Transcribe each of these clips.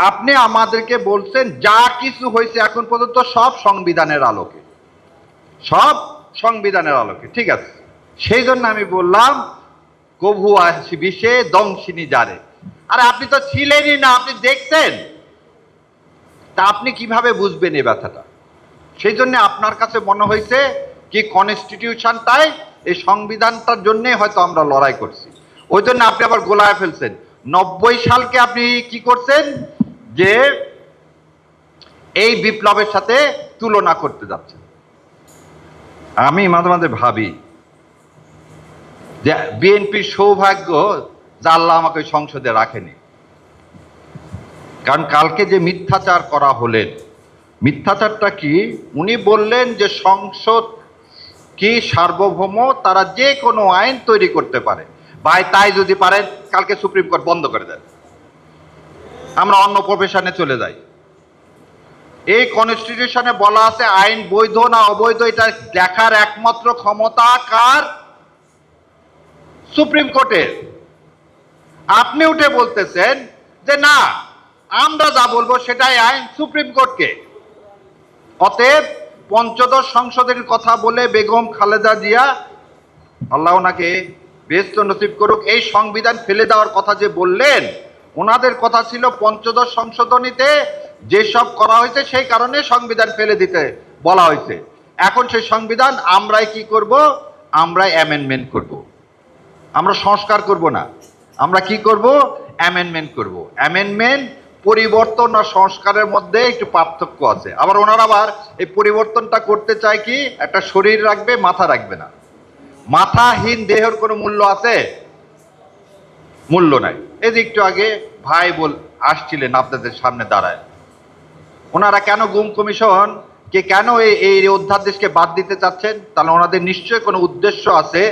আপনি আমাদেরকে বলছেন যা কিছু হয়েছে এখন পর্যন্ত সব সংবিধানের আলোকে, সব সংবিধানের আলোকে, ঠিক আছে। সেই জন্য আমি বললাম কভু আসি বিষে দংশিনী যারে। আরে আপনি তো ছিলেনই না, আপনি দেখতেন, তা আপনি কিভাবে বুঝবেন এই ব্যথাটা? সেই জন্য আপনার কাছে মনে হয়েছে কি কনস্টিটিউশনটাই, এই সংবিধানটার জন্যই হয়তো আমরা লড়াই করছি, ওই জন্য আপনি আবার গোলায় ফেলছেন। 90 সালকে আপনি কি করছেন যে এই বিপ্লবের সাথে তুলনা করতে যাচ্ছেন। আমি মাঝে মাঝে ভাবি যে বিএনপির সৌভাগ্য যে আল্লাহ আমাকে সংসদে রাখেনি, কারণ কালকে যে মিথ্যাচার করা হলেন, মিথ্যাচারটা কি? উনি বললেন যে সংসদ কি সার্বভৌম, তারা যে কোনো আইন তৈরি করতে পারে। ভাই তাই যদি পারেন কালকে সুপ্রিম কোর্ট বন্ধ করে দেন, আমরা অন্য প্রফেশনে চলে যাই। এই কনস্টিটিউশনে বলা আছে আইন বৈধ না অবৈধ এটা দেখার একমাত্র ক্ষমতা কার? সুপ্রিম কোর্টের। আপনি উঠে বলতেছেন যে না, আমরা যা বলবো সেটাই আইন, সুপ্রিম কোর্টকে। অতএব পঞ্চদশ সংশোধনের কথা বলে বেগম খালেদা জিয়া, আল্লাহ ওনাকে বেহেশত নসিব করুক, এই সংবিধান ফেলে দেওয়ার কথা যে বললেন, ওনাদের কথা ছিল পঞ্চদশ সংশোধনীতে যেসব করা হয়েছে সেই কারণে সংবিধান ফেলে দিতে বলা হয়েছে। এখন সেই সংবিধান আমরাই কি করব? আমরাই অ্যামেন্ডমেন্ট করব। আমরা সংস্কার করব না, আমরা কি করব? অ্যামেন্ডমেন্ট করব। অ্যামেন্ডমেন্ট পরিবর্তন আর সংস্কারের মধ্যে একটু পার্থক্য আছে। আবার ওনারা আবার এই পরিবর্তনটা করতে চায় কি, একটা শরীর রাখবে, মাথা রাখবে না। মাথাহীন দেহের কোনো মূল্য আছে? মূল্য নাই। এই যে একটু আগে ভাই আসছিলেন আপনাদের সামনে দাঁড়ায়, ওনারা কেন গুম কমিশন কে কেন এই অধ্যাদেশকে বাদ দিতে চাচ্ছেন? তাহলে ওনাদের নিশ্চয়ই কোনো উদ্দেশ্য আছে,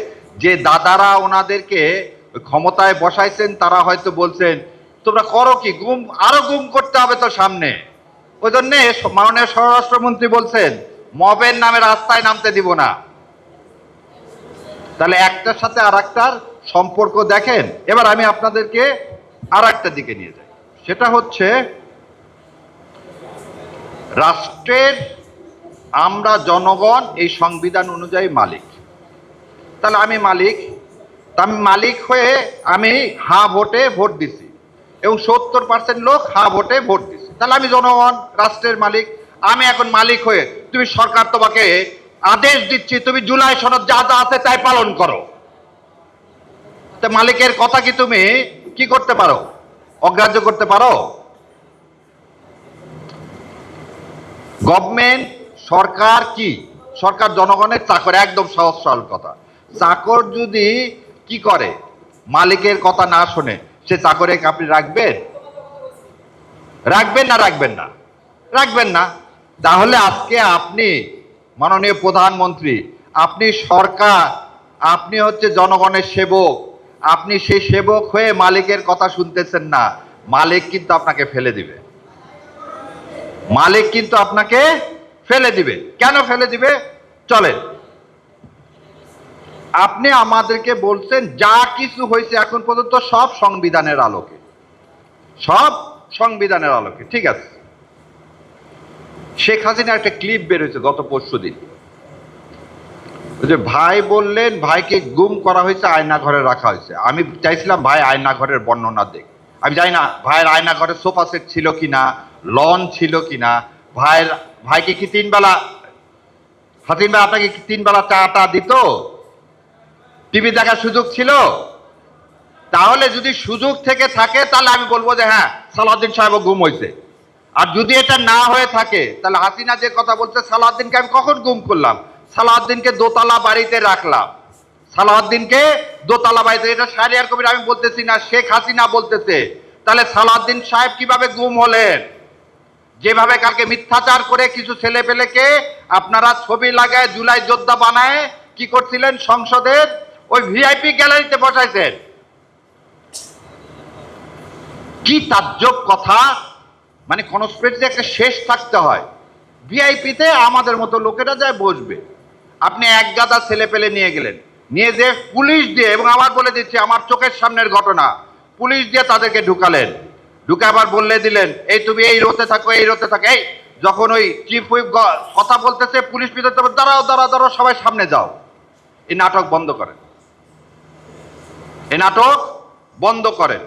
যে দাদারা ওনাদেরকে ক্ষমতায় বসাইছেন, তারা হয়তো বলছেন তোমরা করো কি, গুম আরো গুম করতে হবে তো সামনে। ওই জন্যে মাননীয় স্বরাষ্ট্রমন্ত্রী বলছেন মবের নামে রাস্তায় নামতে দিব না। তাহলে একটার সাথে আর একটার সম্পর্ক দেখেন। এবার আমি আপনাদেরকে আর একটা দিকে নিয়ে যাই, সেটা হচ্ছে রাষ্ট্রের আমরা জনগণ এই সংবিধান অনুযায়ী মালিক। তাহলে আমি মালিক, আমি মালিক হয়ে আমি হ্যাঁ ভোটে ভোট দিছি এবং 70% লোক হ্যাঁ ভোটে ভোট দিছে। তাহলে আমি জনগণ, রাষ্ট্রের মালিক। আমি এখন মালিক হয়ে, তুমি সরকার তোমাকে আদেশ দিচ্ছি তুমি জুলাই সনদ যা যা আছে তাই পালন করো, তা মালিকের কথা কি তুমি কি করতে পারো? অগ্রাহ্য করতে পারো? গভর্নমেন্ট, সরকার কি? সরকার জনগণের চাকর, একদম সহজ সরল কথা। চাকর যদি কি করে, মালিকের কথা না শুনে, সে চাকরে আপনি রাখবেন? রাখবেন না? রাখবেন না? রাখবেন না। তাহলে আজকে আপনি মাননীয় প্রধানমন্ত্রী, আপনি সরকার, আপনি হচ্ছে জনগণের সেবক, আপনি সেই সেবক হয়ে মালিকের কথা শুনতেছেন না। মালিক কিন্তু আপনাকে ফেলে দিবে, মালিক কিন্তু আপনাকে ফেলে দিবে। কেন ফেলে দিবে? চলেন, আপনি আমাদেরকে বলছেন যা কিছু হয়েছে এখন পর্যন্ত সব সংবিধানের আলোকে, সব সংবিধানের আলোকে, ঠিক আছে। শেখ হাসিনা একটা ক্লিপ বের হয়েছে গত পরশুদিন, যে ভাই বললেন ভাইকে গুম করা হয়েছে, আয়না ঘরে রাখা হয়েছে। আমি চাইছিলাম ভাই আয়না ঘরের বর্ণনা দেখ। আমি জানি না ভাইয়ের আয়না ঘরে সোফা সেট ছিল কিনা, লন ছিল কিনা, ভাইকে কি 3 বেলা, হাসিন ভাই আপনাকে কি 3 বেলা চা দিত? টিভি দেখার সুযোগ ছিল? তাহলে যদি সুযোগ থেকে থাকে তাহলে আমি বলবো যে হ্যাঁ সালাউদ্দিন সাহেব গুম হয়েছে। আর যদি এটা না হয়ে থাকে তাহলে হাসিনা যে কথা বলছে সালাউদ্দিনকে আমি কখন গুম করলাম? সালাউদ্দিনকে দোতলা বাড়িতে রাখলাম, সালাউদ্দিনকে দোতলা বাড়িতে। এটা শাহরিয়ার কবির আমি বলতেছি না, শেখ হাসিনা বলতেছে। তাহলে সালাউদ্দিন সাহেব কিভাবে গুম হলেন? যেভাবে কালকে মিথ্যাচার করে কিছু ছেলে পেলেকে আপনারা ছবি লাগায় জুলাই যোদ্ধা বানায় কি করছিলেন, সংসদের ওই ভিআইপি গ্যালারিতে বসাইছেন। কি তাজ্জব কথা! মানে কনস্পিরেসি একটা শেষ থাকতে হয়। ভিআইপিতে আমাদের মতো লোকেরা যায় বসবে, আপনি এক গাদা ছেলে পেলে নিয়ে গেলেন, নিয়ে যে পুলিশ দিয়ে, এবং আবার বলে দিচ্ছি আমার চোখের সামনের ঘটনা, পুলিশ দিয়ে তাদেরকে ঢুকালেন। ঢুকে আবার বললে দিলেন এই তুমি এই রোতে থাকো এই রোতে থাকো। এই যখন ওই চিফ হুইপ কথা বলতেছে পুলিশ ভিতরে দাঁড়াও দাঁড়াও দাঁড়াও সবাই সামনে যাও। এই নাটক বন্ধ করেন, এই নাটক বন্ধ করেন।